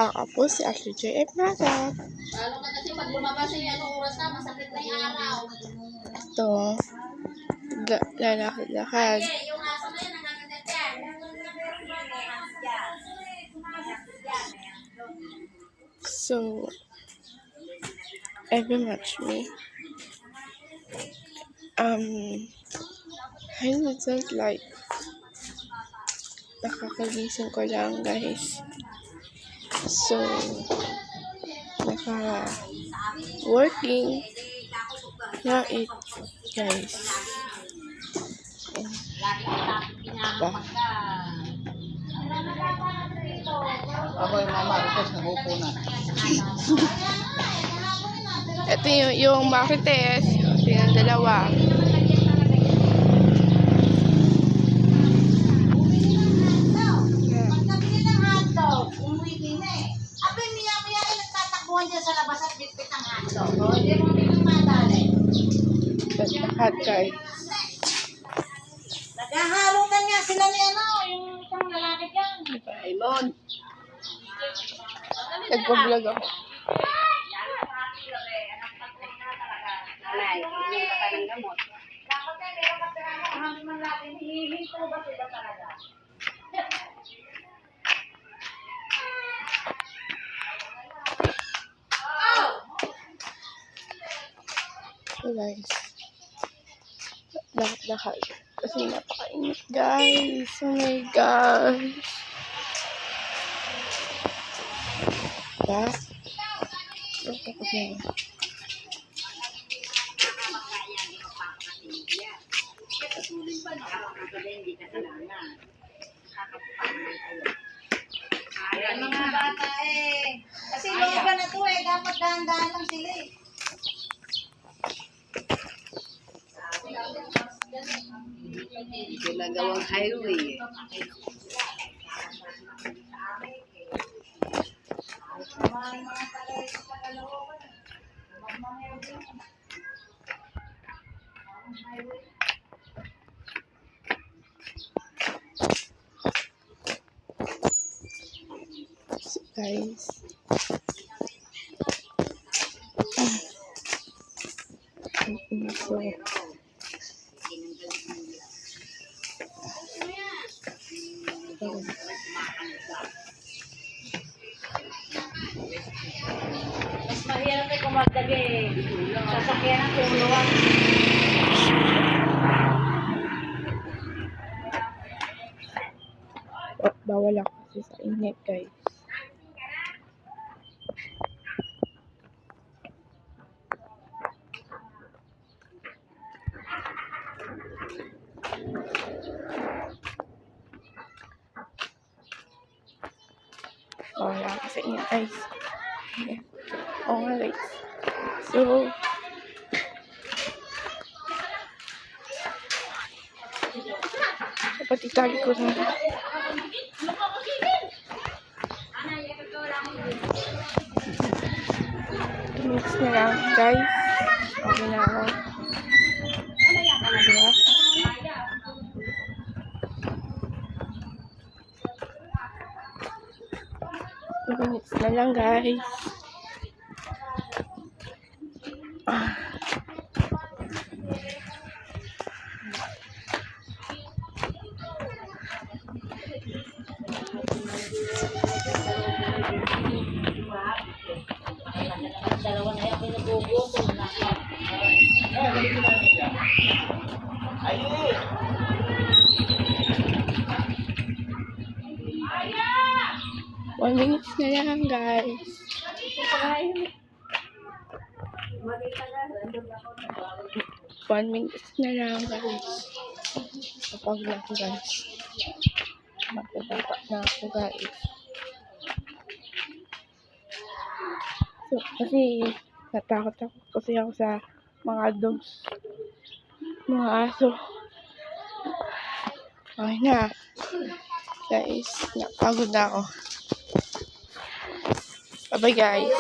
Ako po si Ashley J. Ebrada. Lalo ka kasi pag lumabas yung anong oras na, masakit na yung araw. Ito, lalakad-lakad. Yung aso na yun, nangangagat yan. So, every match me. I don't like, nakakagising ko lang guys. So, working na it guys. Ako yung mama, request na hupo na. Ito yung Marites. Yung dalawa. Pagkabili ng hotdog, umuwi din eh. Abay, miya-miya ay nagtatakbuhan dyan sa labas at bitbit ang hotdog. O, hindi mo bilang madali. Lahat guys. Naghaharutan nga sila ni ano, yung isang lalaki dyan. Aylon. Nagpa-vlog ako. Alay, hindi ka pa ng gamot. Dapat na, meron ka pa ng hangin man natin. Hihinto ba sila talaga? So guys. Lahat. Kasi napakainit guys. Oh my gosh. Diba? Okay. Ayan mga bata eh. Kasi loga na to eh. Dapat dahan-dahan lang sila eh. Ginagawang highway eh. So guys. So, Mas mahirap eh kung magdagi eh. Sasakyan ang tulungan. bawal ako kasi sa init guys. Bawal ako sa init guys. Okay. So, dapat itali ko na. 2 minutes na lang guys. Okay na ako. Diba? 2 minutes na lang guys. Dalawa na yan, pinagugutol na. One minute na lang guys. 1 minute na lang guys. Kapag na ako guys. Magpapapa na ako guys. So, kasi natakot ako kasi ako sa mga dogs, mga aso. Okay na. Guys, napagod na ako. Bye-bye guys.